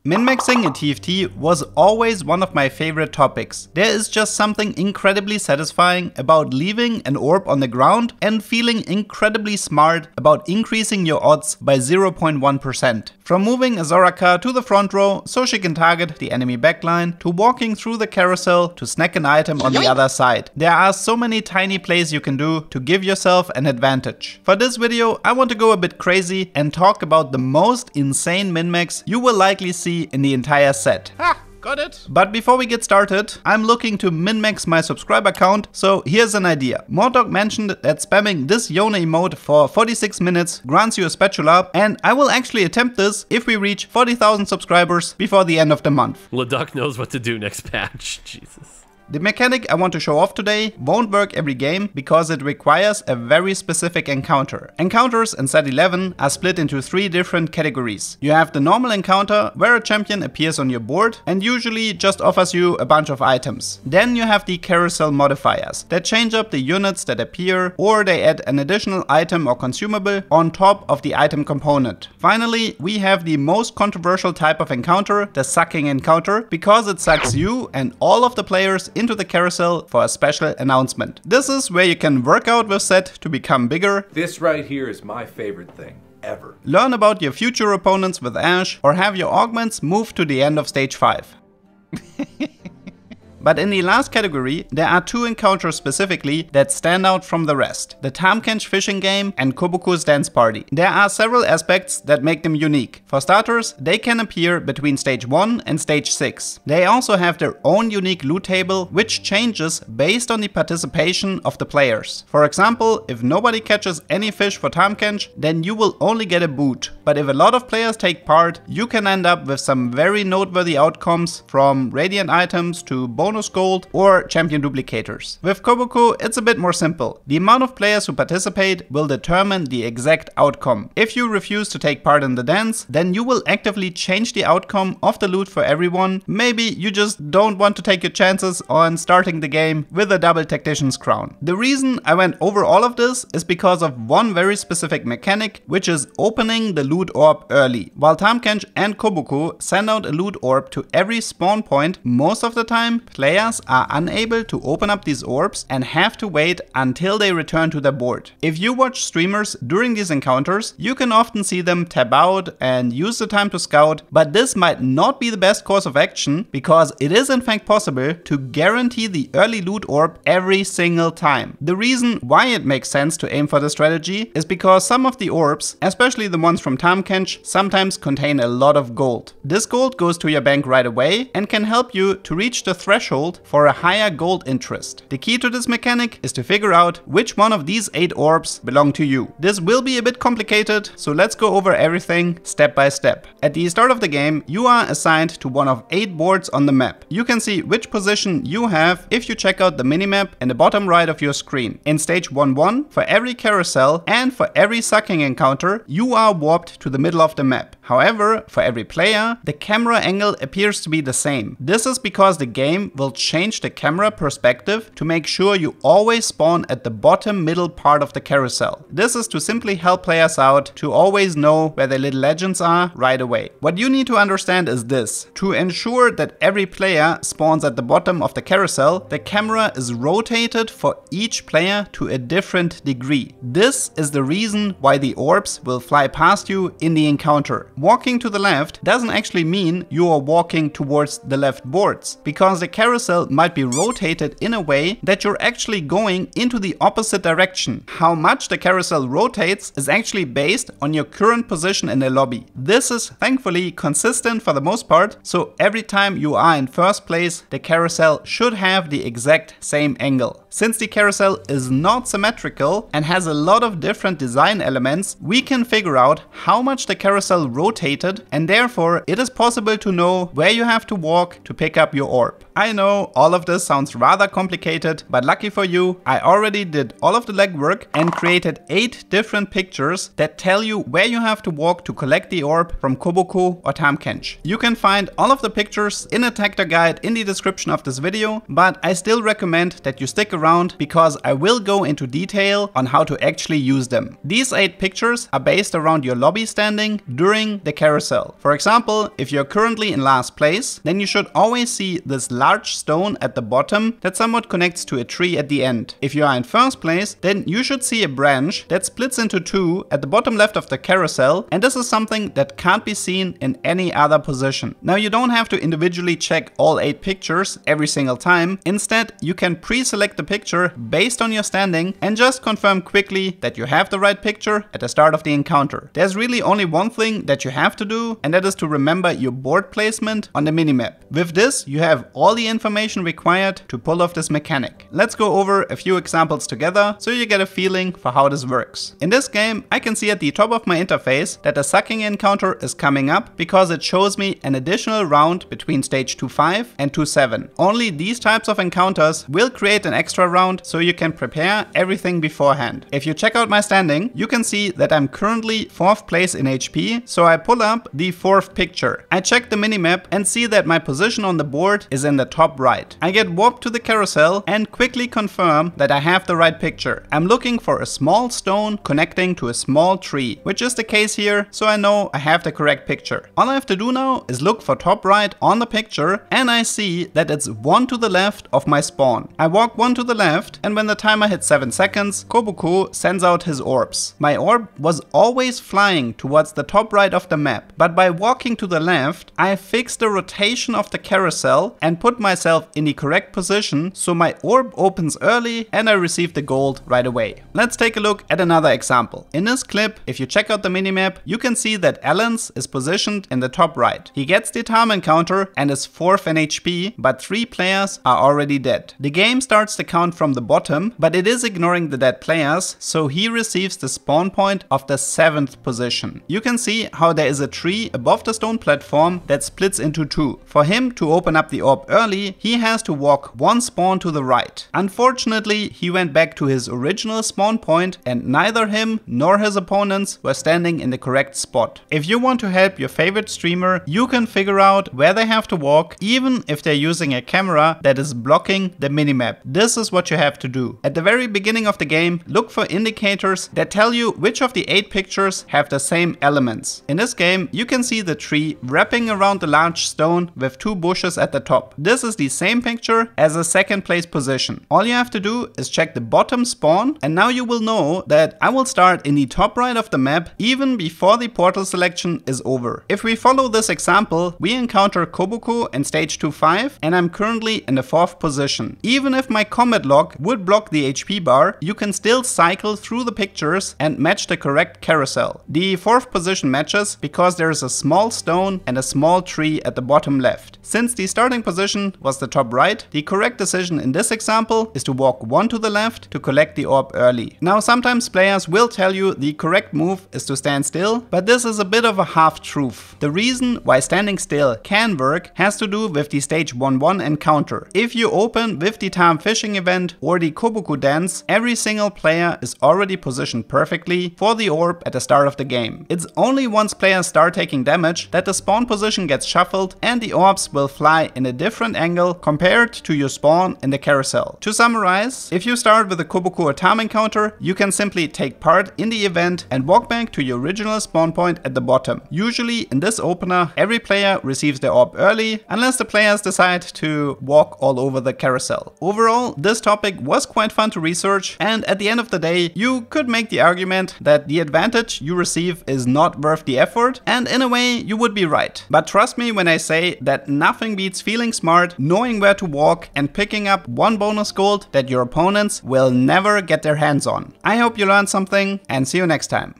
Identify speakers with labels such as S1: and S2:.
S1: Min-maxing in TFT was always one of my favorite topics. There is just something incredibly satisfying about leaving an orb on the ground and feeling incredibly smart about increasing your odds by 0.1%. From moving Azoraka to the front row so she can target the enemy backline, to walking through the carousel to snack an item on the other side. There are so many tiny plays you can do to give yourself an advantage. For this video, I want to go a bit crazy and talk about the most insane min-max you will likely see in the entire set.
S2: Ha! Got it.
S1: But before we get started, I'm looking to min-max my subscriber count, so here's an idea. Mordog mentioned that spamming this Yona emote for 46 minutes grants you a spatula, and I will actually attempt this if we reach 40,000 subscribers before the end of the month.
S2: Leduck knows what to do next patch. Jesus.
S1: The mechanic I want to show off today won't work every game because it requires a very specific encounter. Encounters in Set 11 are split into 3 different categories. You have the normal encounter where a champion appears on your board and usually just offers you a bunch of items. Then you have the carousel modifiers that change up the units that appear, or they add an additional item or consumable on top of the item component. Finally, we have the most controversial type of encounter, the sucking encounter, because it sucks you and all of the players into the carousel for a special announcement. This is where you can work out with Sett to become bigger.
S3: This right here is my favorite thing ever.
S1: Learn about your future opponents with Ash, or have your augments move to the end of stage 5. But in the last category, there are 2 encounters specifically that stand out from the rest. The Tahm Kench fishing game and Kobuko's dance party. There are several aspects that make them unique. For starters, they can appear between stage 1 and stage 6. They also have their own unique loot table, which changes based on the participation of the players. For example, if nobody catches any fish for Tahm Kench, then you will only get a boot. But if a lot of players take part, you can end up with some very noteworthy outcomes, from radiant items to bonus gold or champion duplicators. With Kobuko, it's a bit more simple. The amount of players who participate will determine the exact outcome. If you refuse to take part in the dance, then you will actively change the outcome of the loot for everyone. Maybe you just don't want to take your chances on starting the game with a double Tactician's crown. The reason I went over all of this is because of one very specific mechanic, which is opening the loot orb early. While Tahm Kench and Kobuko send out a loot orb to every spawn point, most of the time players are unable to open up these orbs and have to wait until they return to their board. If you watch streamers during these encounters, you can often see them tab out and use the time to scout, but this might not be the best course of action, because it is in fact possible to guarantee the early loot orb every single time. The reason why it makes sense to aim for the strategy is because some of the orbs, especially the ones from Tahm Kench, sometimes contain a lot of gold. This gold goes to your bank right away and can help you to reach the threshold for a higher gold interest. The key to this mechanic is to figure out which one of these 8 orbs belong to you. This will be a bit complicated, so let's go over everything step by step. At the start of the game, you are assigned to one of 8 boards on the map. You can see which position you have if you check out the minimap in the bottom right of your screen. In stage 1-1, for every carousel and for every sucking encounter, you are warped to the middle of the map. However, for every player, the camera angle appears to be the same. This is because the game will change the camera perspective to make sure you always spawn at the bottom middle part of the carousel. This is to simply help players out to always know where their little legends are right away. What you need to understand is this: to ensure that every player spawns at the bottom of the carousel, the camera is rotated for each player to a different degree. This is the reason why the orbs will fly past you in the encounter. Walking to the left doesn't actually mean you are walking towards the left boards, because the carousel might be rotated in a way that you're actually going into the opposite direction. How much the carousel rotates is actually based on your current position in the lobby. This is thankfully consistent for the most part, so every time you are in first place, the carousel should have the exact same angle. Since the carousel is not symmetrical and has a lot of different design elements, we can figure out how much the carousel rotated, and therefore it is possible to know where you have to walk to pick up your orb. I know all of this sounds rather complicated, but lucky for you, I already did all of the legwork and created 8 different pictures that tell you where you have to walk to collect the orb from Kobuko or Tahm Kench. You can find all of the pictures in a tactic guide in the description of this video, but I still recommend that you stick around because I will go into detail on how to actually use them. These 8 pictures are based around your lobby standing during the carousel. For example, if you're currently in last place, then you should always see this large stone at the bottom that somewhat connects to a tree at the end. If you are in first place, then you should see a branch that splits into 2 at the bottom left of the carousel, and this is something that can't be seen in any other position. Now you don't have to individually check all 8 pictures every single time. Instead, you can pre-select the picture based on your standing and just confirm quickly that you have the right picture at the start of the encounter. There's really only one thing that you have to do, and that is to remember your board placement on the minimap. With this, you have all the information required to pull off this mechanic. Let's go over a few examples together so you get a feeling for how this works. In this game, I can see at the top of my interface that the sucking encounter is coming up because it shows me an additional round between stage 2.5 and 2.7. Only these types of encounters will create an extra round so you can prepare everything beforehand. If you check out my standing, you can see that I'm currently 4th place in HP, so I pull up the 4th picture. I check the minimap and see that my position on the board is in the top right. I get warped to the carousel and quickly confirm that I have the right picture. I'm looking for a small stone connecting to a small tree, which is the case here, so I know I have the correct picture. All I have to do now is look for top right on the picture, and I see that it's 1 to the left of my spawn. I walk 1 to the left, and when the timer hits 7 seconds, Kobuko sends out his orbs. My orb was always flying towards the top right of the map, but by walking to the left, I fixed the rotation of the carousel and put myself in the correct position, so my orb opens early and I receive the gold right away. Let's take a look at another example. In this clip, if you check out the minimap, you can see that Alan's is positioned in the top right. He gets the Tahm encounter and is 4th in HP, but 3 players are already dead. The game starts to count from the bottom, but it is ignoring the dead players, so he receives the spawn point of the 7th position. You can see how there is a tree above the stone platform that splits into 2. For him to open up the orb early, he has to walk 1 spawn to the right. Unfortunately, he went back to his original spawn point and neither him nor his opponents were standing in the correct spot. If you want to help your favorite streamer, you can figure out where they have to walk, even if they're using a camera that is blocking the minimap. This is what you have to do. At the very beginning of the game, look for indicators that tell you which of the 8 pictures have the same elements. In this game, you can see the tree wrapping around the large stone with 2 bushes at the top. This is the same picture as a 2nd place position. All you have to do is check the bottom spawn, and now you will know that I will start in the top right of the map even before the portal selection is over. If we follow this example, we encounter Kobuko in stage 2.5 and I'm currently in the 4th position. Even if my combat log would block the HP bar, you can still cycle through the pictures and match the correct carousel. The 4th position matches because there is a small stone and a small tree at the bottom left. Since the starting position was the top right, the correct decision in this example is to walk 1 to the left to collect the orb early. Now sometimes players will tell you the correct move is to stand still, but this is a bit of a half-truth. The reason why standing still can work has to do with the stage 1-1 encounter. If you open with the Tahm fishing event or the Kobuko dance, every single player is already positioned perfectly for the orb at the start of the game. It's only once players start taking damage that the spawn position gets shuffled and the orbs will fly in a different angle compared to your spawn in the carousel. To summarize, if you start with a Kobuko or Tahm encounter, you can simply take part in the event and walk back to your original spawn point at the bottom. Usually in this opener, every player receives their orb early, unless the players decide to walk all over the carousel. Overall, this topic was quite fun to research, and at the end of the day, you could make the argument that the advantage you receive is not worth the effort, and in a way, you would be right. But trust me when I say that nothing beats feeling smart, knowing where to walk, and picking up 1 bonus gold that your opponents will never get their hands on. I hope you learned something, and see you next time.